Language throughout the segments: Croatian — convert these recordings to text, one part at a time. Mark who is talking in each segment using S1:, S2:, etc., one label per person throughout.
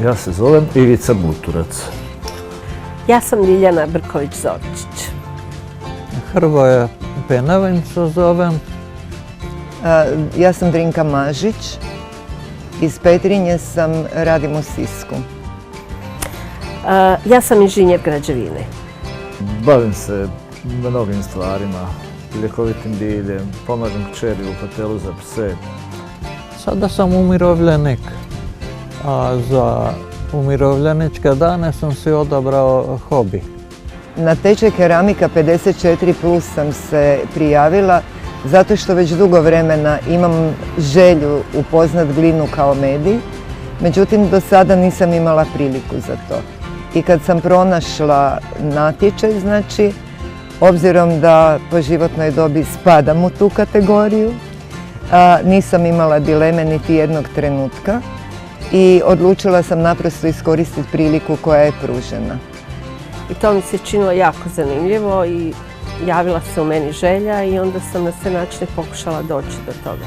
S1: Ja se zovem Ivica Buturac.
S2: Ja sam Ljiljana Brković-Zovčić.
S3: Hrvoje Penavin se zovem.
S4: Ja sam Drinka Mažić. Iz Petrinje sam, radim u Sisku.
S2: Ja sam inženjer građevine.
S1: Bavim se mnogim stvarima, ljekovitim biljem, pomažem kćeri u hotelu za pse.
S3: Sada sam umirovljenik, a za umirovljeničke dane sam si odabrao hobi.
S4: Na tečaj keramika 54+ sam se prijavila zato što već dugo vremena imam želju upoznat glinu kao medij, međutim do sada nisam imala priliku za to. I kad sam pronašla natječaj, znači, obzirom da po životnoj dobi spadam u tu kategoriju, nisam imala dileme niti jednog trenutka i odlučila sam naprosto iskoristiti priliku koja je pružena.
S2: I to mi se činilo jako zanimljivo i javila se u meni želja i onda sam na sve načine pokušala doći do toga.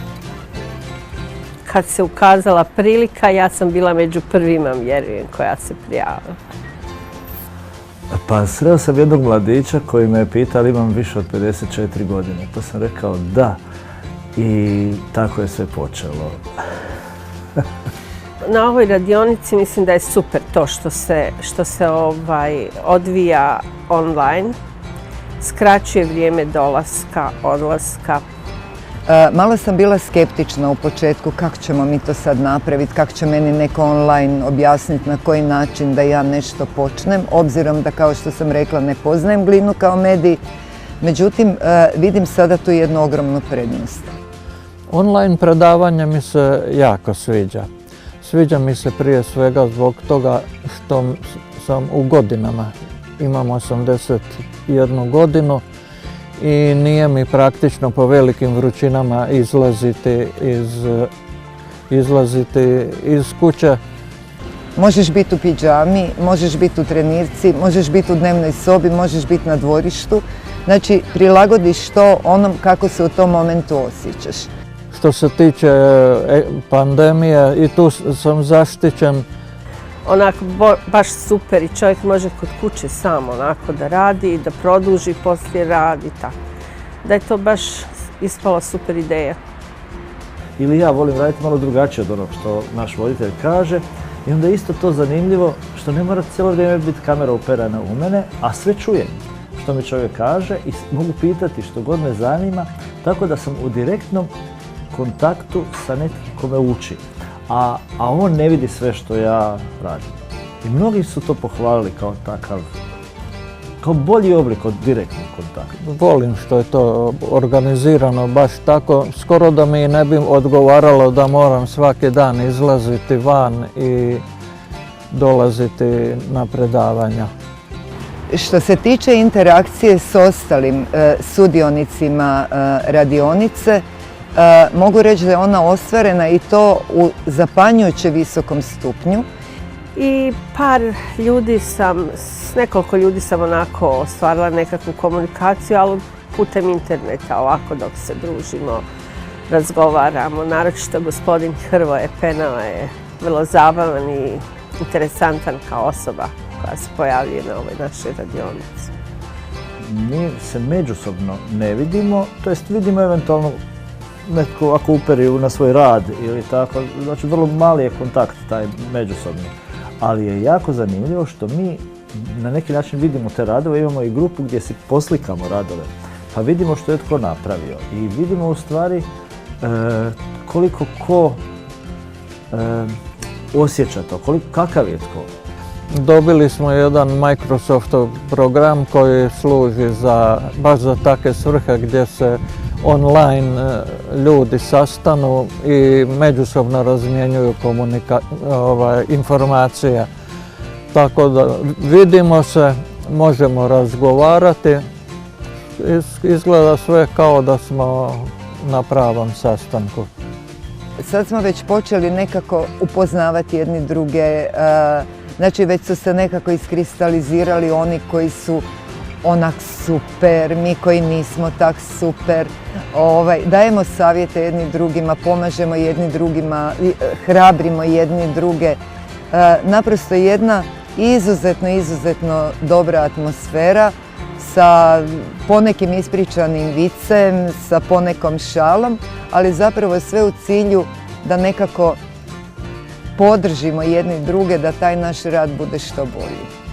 S2: Kad se ukazala prilika, ja sam bila među prvima, vjerujem, koja se prijavila.
S1: Pa sreo sam jednog mladića koji me je pitao ali imam više od 54 godine. Pa sam rekao da i tako je sve počelo.
S2: Na ovoj radionici mislim da je super to što se odvija online. Skraćuje vrijeme dolaska, odlaska.
S4: Malo sam bila skeptična u početku kako ćemo mi to sad napraviti, kako će meni neko online objasniti na koji način da ja nešto počnem, obzirom da, kao što sam rekla, ne poznajem glinu kao medij. Međutim, vidim sada tu jednu ogromnu prednost.
S3: Online predavanje mi se jako sviđa. Sviđa mi se prije svega zbog toga što sam u godinama. Imam 81 godinu i nije mi praktično po velikim vrućinama izlaziti iz kuće.
S4: Možeš biti u pidžami, možeš biti u trenirci, možeš biti u dnevnoj sobi, možeš biti na dvorištu. Znači, prilagodiš to onom kako se u tom momentu osjećaš.
S3: Što se tiče pandemije, i tu sam zaštićen.
S2: Onako baš super i čovjek može kod kuće sam onako da radi i da produži poslije rad i tako. Da je to baš ispala super ideja.
S1: Ili ja volim raditi malo drugačije od onog što naš voditelj kaže i onda je isto to zanimljivo što ne mora cijelo vrijeme biti kamera uperena u mene, a sve čujem što mi čovjek kaže i mogu pitati što god me zanima, tako da sam u direktnom kontaktu sa nekim ko me uči. A on ne vidi sve što ja radim. I mnogi su to pohvalili kao takav, kao bolji oblik od direktnog kontakta.
S3: Volim što je to organizirano baš tako. Skoro da mi ne bi odgovaralo da moram svaki dan izlaziti van i dolaziti na predavanja.
S4: Što se tiče interakcije s ostalim sudionicima radionice, mogu reći da je ona ostvarena i to u zapanjujuće visokom stupnju.
S2: I s nekoliko ljudi sam onako ostvarila nekakvu komunikaciju, ali putem interneta, ovako dok se družimo, razgovaramo. Naročito gospodin Hrvoje Penava je vrlo zabavan i interesantan kao osoba koja se pojavljuje na ovoj našoj radionici.
S1: Mi se međusobno ne vidimo, to jest vidimo eventualno netko ako uperi na svoj rad ili tako, znači vrlo mali je kontakt taj međusobni. Ali je jako zanimljivo što mi na neki način vidimo te radove, imamo i grupu gdje si poslikamo radove, pa vidimo što je tko napravio i vidimo u stvari koliko ko osjeća to, kakav je tko.
S3: Dobili smo jedan Microsoftov program koji služi baš za takve svrhe gdje se online ljudi sastanu i međusobno razmjenjuju informacije. Tako da vidimo se, možemo razgovarati, izgleda sve kao da smo na pravom sastanku.
S4: Sad smo već počeli nekako upoznavati jedni druge, znači već su se nekako iskristalizirali oni koji su onak super, mi koji nismo tak super. Dajemo savjete jedni drugima, pomažemo jedni drugima, hrabrimo jedni druge. naprosto jedna izuzetno dobra atmosfera sa ponekim ispričanim vicem, sa ponekom šalom, ali zapravo sve u cilju da nekako podržimo jedni druge, da taj naš rad bude što bolji.